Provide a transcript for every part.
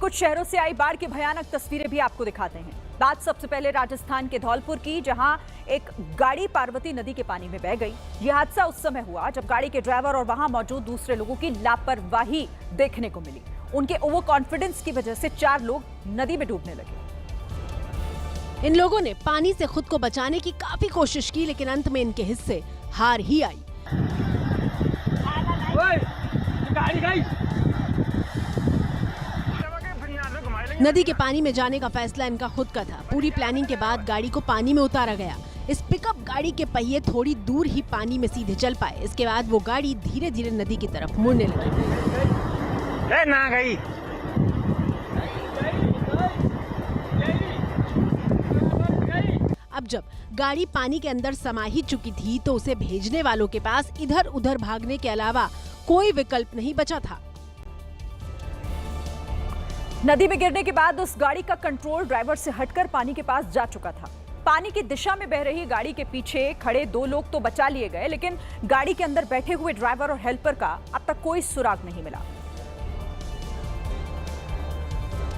कुछ शहरों से आई बाढ़ की भयानक तस्वीरें भी आपको दिखाते हैं। बात सबसे पहले राजस्थान के धौलपुर की, जहां एक गाड़ी पार्वती नदी के पानी में बह गई। यह हादसा उस समय हुआ जब गाड़ी के ड्राइवर और वहां मौजूद दूसरे लोगों की लापरवाही देखने को मिली। उनके ओवर कॉन्फिडेंस की वजह से 4 लोग नदी में डूबने लगे। इन लोगों ने पानी से खुद को बचाने की काफी कोशिश की, लेकिन अंत में इनके हिस्से हार ही आई। नदी के पानी में जाने का फैसला इनका खुद का था। पूरी प्लानिंग के बाद गाड़ी को पानी में उतारा गया। इस पिकअप गाड़ी के पहिए थोड़ी दूर ही पानी में सीधे चल पाए। इसके बाद वो गाड़ी धीरे धीरे नदी की तरफ मुड़ने लगी। ना गई। अब जब गाड़ी पानी के अंदर समा ही चुकी थी तो उसे भेजने वालों के पास इधर उधर भागने के अलावा कोई विकल्प नहीं बचा था। नदी में गिरने के बाद उस गाड़ी का कंट्रोल ड्राइवर से हटकर पानी के पास जा चुका था। पानी की दिशा में बह रही गाड़ी के पीछे खड़े 2 लोग तो बचा लिए गए, लेकिन गाड़ी के अंदर बैठे हुए ड्राइवर और हेल्पर का अब तक कोई सुराग नहीं मिला।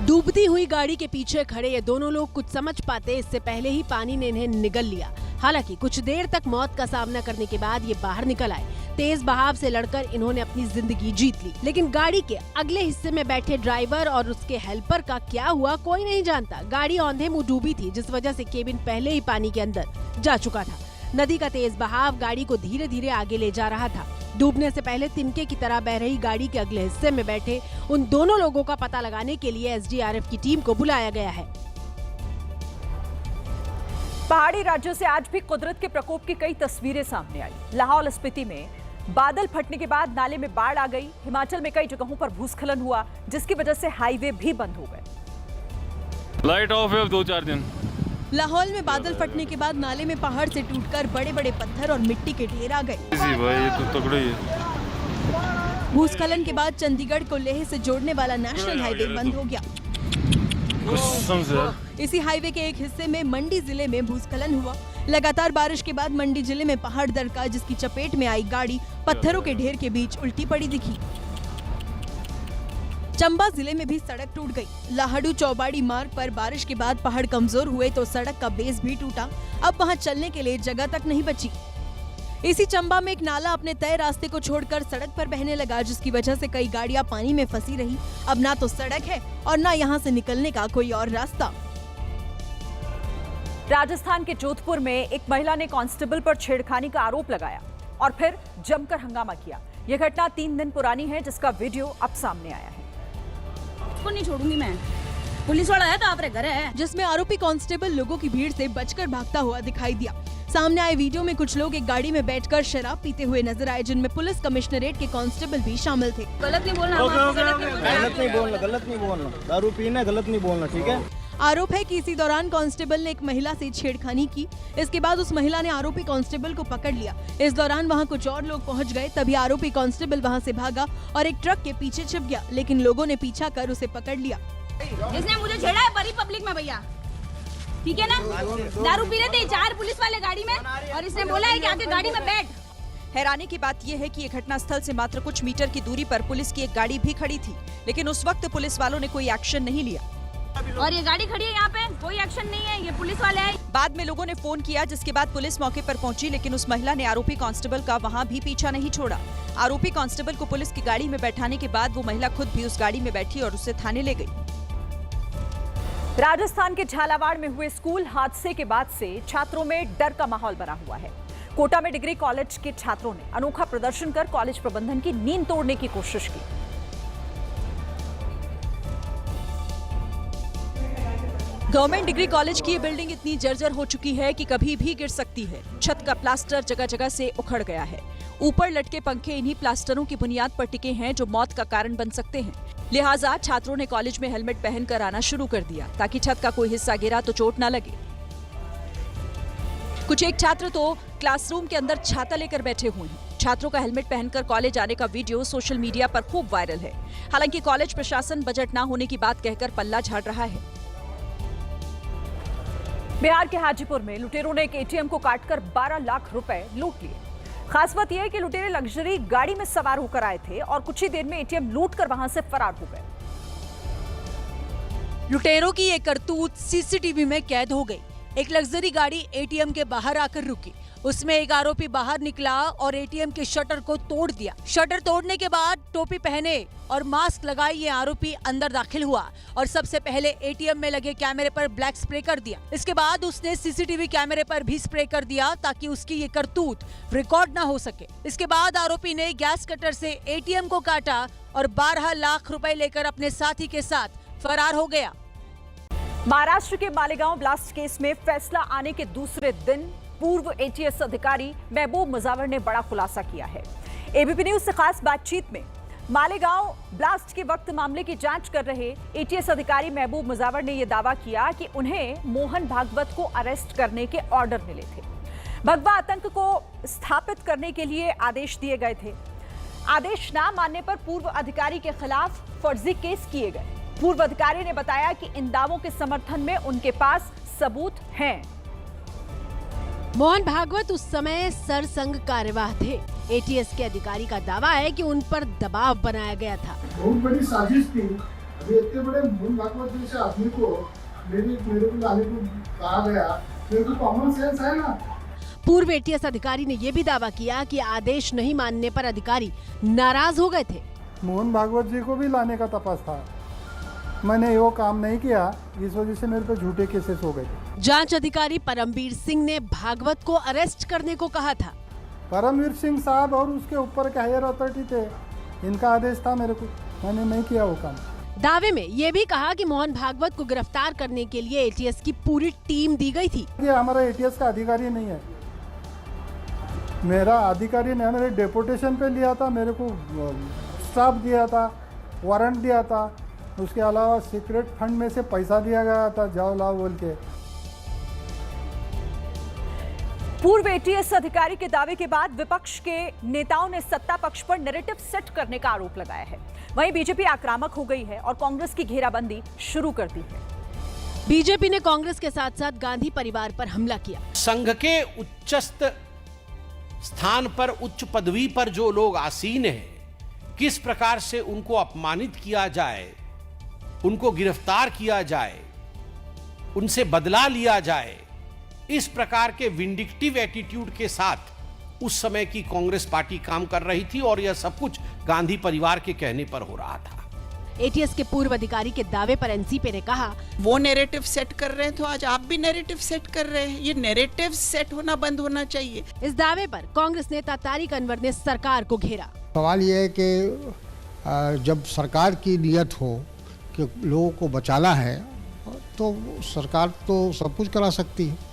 डूबती हुई गाड़ी के पीछे खड़े ये दोनों लोग कुछ समझ पाते इससे पहले ही पानी ने इन्हें निगल लिया। हालांकि कुछ देर तक मौत का सामना करने के बाद ये बाहर निकल आए। तेज बहाव से लड़कर इन्होंने अपनी जिंदगी जीत ली, लेकिन गाड़ी के अगले हिस्से में बैठे ड्राइवर और उसके हेल्पर का क्या हुआ कोई नहीं जानता। गाड़ी औंधे मुंह डूबी थी, जिस वजह से केबिन पहले ही पानी के अंदर जा चुका था। नदी का तेज बहाव गाड़ी को धीरे धीरे आगे ले जा रहा था। डूबने से पहले तिनके की तरह बह रही गाड़ी के अगले हिस्से में बैठे उन दोनों लोगों का पता लगाने के लिए एसडीआरएफ की टीम को बुलाया गया है। पहाड़ी राज्यों से आज भी कुदरत के प्रकोप की कई तस्वीरें सामने आई। लाहौल स्पीति में बादल फटने के बाद नाले में बाढ़ आ गई। हिमाचल में कई जगहों पर भूस्खलन हुआ, जिसकी वजह से हाईवे भी बंद हो गए। लाइट ऑफ है 2-4 दिन। लाहौल में बादल फटने के बाद नाले में पहाड़ से टूटकर बड़े बड़े पत्थर और मिट्टी के ढेर आ गए। भाई तो तगड़ा ही है। भूस्खलन के बाद चंडीगढ़ को लेह से जोड़ने वाला नेशनल हाईवे बंद हो गया। इसी हाईवे के एक हिस्से में मंडी जिले में भूस्खलन हुआ। लगातार बारिश के बाद मंडी जिले में पहाड़ दरका, जिसकी चपेट में आई गाड़ी पत्थरों के ढेर के बीच उल्टी पड़ी दिखी। चंबा जिले में भी सड़क टूट गई। लाहड़ू चौबाड़ी मार्ग पर बारिश के बाद पहाड़ कमजोर हुए तो सड़क का बेस भी टूटा। अब वहां चलने के लिए जगह तक नहीं बची। इसी चंबा में एक नाला अपने तय रास्ते को छोड़कर सड़क पर बहने लगा, जिसकी वजह से कई गाड़ियां पानी में फंसी रही। अब ना तो सड़क है और ना यहां से निकलने का कोई और रास्ता। राजस्थान के जोधपुर में एक महिला ने कांस्टेबल पर छेड़खानी का आरोप लगाया और फिर जमकर हंगामा किया। यह घटना 3 दिन पुरानी है, जिसका वीडियो अब सामने आया है। को नहीं छोड़ूंगी मैं, पुलिस वाला है तो आप रे घर है। जिसमें आरोपी कांस्टेबल लोगों की भीड़ से बचकर भागता हुआ दिखाई दिया। सामने आए वीडियो में कुछ लोग एक गाड़ी में बैठकर शराब पीते हुए नजर आए, जिनमें पुलिस कमिश्नरेट के कांस्टेबल भी शामिल थे। गलत नहीं बोलना, गलत नहीं बोलना, दारू पीना गलत नहीं बोलना, ठीक है। आरोप है कि इसी दौरान कांस्टेबल ने एक महिला से छेड़खानी की। इसके बाद उस महिला ने आरोपी कांस्टेबल को पकड़ लिया। इस दौरान वहां कुछ और लोग पहुंच गए। तभी आरोपी कांस्टेबल वहां से भागा और एक ट्रक के पीछे छिप गया, लेकिन लोगों ने पीछा कर उसे पकड़ लिया। इसने मुझे छेड़ा है बड़ी पब्लिक में भैया, ठीक है ना। दारू पी रहे थे 4 पुलिस वाले गाड़ी में और इसने बोला है कि आगे गाड़ी में बैठ। हैरानी की बात यह है कि ये घटनास्थल से मात्र कुछ मीटर की दूरी पर पुलिस की एक गाड़ी भी खड़ी थी, लेकिन उस वक्त पुलिस वालों ने कोई एक्शन नहीं लिया। और ये गाड़ी खड़ी है यहाँ पे, कोई एक्शन नहीं है, ये पुलिस वाले आए। बाद में लोगों ने फोन किया, जिसके बाद पुलिस मौके पर पहुंची, लेकिन उस महिला ने आरोपी कांस्टेबल का वहां भी पीछा नहीं छोड़ा। आरोपी कांस्टेबल को पुलिस की गाड़ी में बैठाने के बाद वो महिला खुद भी उस गाड़ी में बैठी और उसे थाने ले गई। राजस्थान के झालावाड़ में हुए स्कूल हादसे के बाद से छात्रों में डर का माहौल बना हुआ है। कोटा में डिग्री कॉलेज के छात्रों ने अनोखा प्रदर्शन कर कॉलेज प्रबंधन की नींद तोड़ने की कोशिश की। गवर्नमेंट डिग्री कॉलेज की ये बिल्डिंग इतनी जर्जर हो चुकी है कि कभी भी गिर सकती है। छत का प्लास्टर जगह जगह से उखड़ गया है। ऊपर लटके पंखे इन्हीं प्लास्टरों की बुनियाद पर टिके हैं, जो मौत का कारण बन सकते हैं। लिहाजा छात्रों ने कॉलेज में हेलमेट पहनकर आना शुरू कर दिया, ताकि छत का कोई हिस्सा गिरा तो चोट न लगे। कुछ एक छात्र तो क्लासरूम के अंदर छाता लेकर बैठे हुए हैं। छात्रों का हेलमेट पहनकर कॉलेज आने का वीडियो सोशल मीडिया पर खूब वायरल है। हालांकि कॉलेज प्रशासन बजट न होने की बात कहकर पल्ला झाड़ रहा है। बिहार के हाजीपुर में लुटेरों ने एक एटीएम को काटकर 12 लाख रुपए लूट लिए। खास बात यह है कि लुटेरे लग्जरी गाड़ी में सवार होकर आए थे और कुछ ही देर में एटीएम लूटकर वहां से फरार हो गए। लुटेरों की ये करतूत सीसीटीवी में कैद हो गई। एक लग्जरी गाड़ी एटीएम के बाहर आकर रुकी। उसमें एक आरोपी बाहर निकला और एटीएम के शटर को तोड़ दिया। शटर तोड़ने के बाद टोपी पहने और मास्क लगाए ये आरोपी अंदर दाखिल हुआ और सबसे पहले एटीएम में लगे कैमरे पर ब्लैक स्प्रे कर दिया। इसके बाद उसने सीसीटीवी कैमरे पर भी स्प्रे कर दिया ताकि उसकी ये करतूत रिकॉर्ड ना हो सके। इसके बाद आरोपी ने गैस कटर से एटीएम को काटा और 12 लाख रुपए लेकर अपने साथी के साथ फरार हो गया। महाराष्ट्र के मालेगांव ब्लास्ट केस में फैसला आने के दूसरे दिन पूर्व एटीएस अधिकारी महबूब मुजावर ने बड़ा खुलासा किया है। एबीपी न्यूज से खास बातचीत में मालेगांव ब्लास्ट के वक्त मामले की जांच कर रहे एटीएस अधिकारी महबूब मुजावर ने यह दावा किया कि उन्हें मोहन भागवत को अरेस्ट करने के ऑर्डर मिले थे। भगवा आतंक को स्थापित करने के लिए आदेश दिए गए थे। आदेश न मानने पर पूर्व अधिकारी के खिलाफ फर्जी केस किए गए। पूर्व अधिकारी ने बताया कि इन दावों के समर्थन में उनके पास सबूत हैं। मोहन भागवत उस समय सरसंघ कार्यवाह थे। एटीएस के अधिकारी का दावा है कि उन पर दबाव बनाया गया था। बहुत बड़ी साजिश थी। अभी इतने बड़े मोहन भागवत जैसे आदमी को मेरे को लाने को कहा गया। मेरे को कॉमन सेंस है ना। पूर्व एटीएस अधिकारी ने यह भी दावा किया कि आदेश नहीं मानने पर अधिकारी नाराज हो गए थे। मोहन भागवत जी को भी लाने का तपास था, मैंने वो काम नहीं किया, इस वजह से मेरे पे झूठे केसेस हो गए। जांच अधिकारी परमवीर सिंह ने भागवत को अरेस्ट करने को कहा था। परमवीर सिंह साहब और उसके ऊपर के हायर अथॉरिटी थे, इनका आदेश था मेरे को, मैंने नहीं किया वो काम। दावे में ये भी कहा कि मोहन भागवत को गिरफ्तार करने के लिए एटीएस की पूरी टीम दी गई थी। ये हमारा एटीएस का अधिकारी नहीं है, मेरा अधिकारी ने मेरे डेपुटेशन पे लिया था, मेरे को स्टाफ दिया था, वारंट दिया था, उसके अलावा सीक्रेट फंड में से पैसा दिया गया था, जाओ लाओ बोल के। पूर्व एटीएस अधिकारी के दावे के बाद विपक्ष के नेताओं ने सत्ता पक्ष पर नैरेटिव सेट करने का आरोप लगाया है। वहीं बीजेपी आक्रामक हो गई है और कांग्रेस की घेराबंदी शुरू कर दी है। बीजेपी ने कांग्रेस के साथ साथ गांधी परिवार पर हमला किया। संघ के उच्चस्थ स्थान पर, उच्च पदवी पर जो लोग आसीन हैं, किस प्रकार से उनको अपमानित किया जाए, उनको गिरफ्तार किया जाए, उनसे बदला लिया जाए, इस प्रकार के विंडिक्टिव एटीट्यूड के साथ उस समय की कांग्रेस पार्टी काम कर रही थी और यह सब कुछ गांधी परिवार के कहने पर हो रहा था। एटीएस के पूर्व अधिकारी के दावे पर एनसीपी ने कहा, वो नैरेटिव सेट कर रहे हैं तो आज आप भी नैरेटिव सेट कर रहे हैं। ये नैरेटिव सेट होना बंद होना चाहिए। इस दावे पर कांग्रेस नेता तारिक अनवर ने सरकार को घेरा। सवाल ये है कि जब सरकार की नियत हो कि लोगों को बचाना है तो सरकार तो सब कुछ करा सकती है।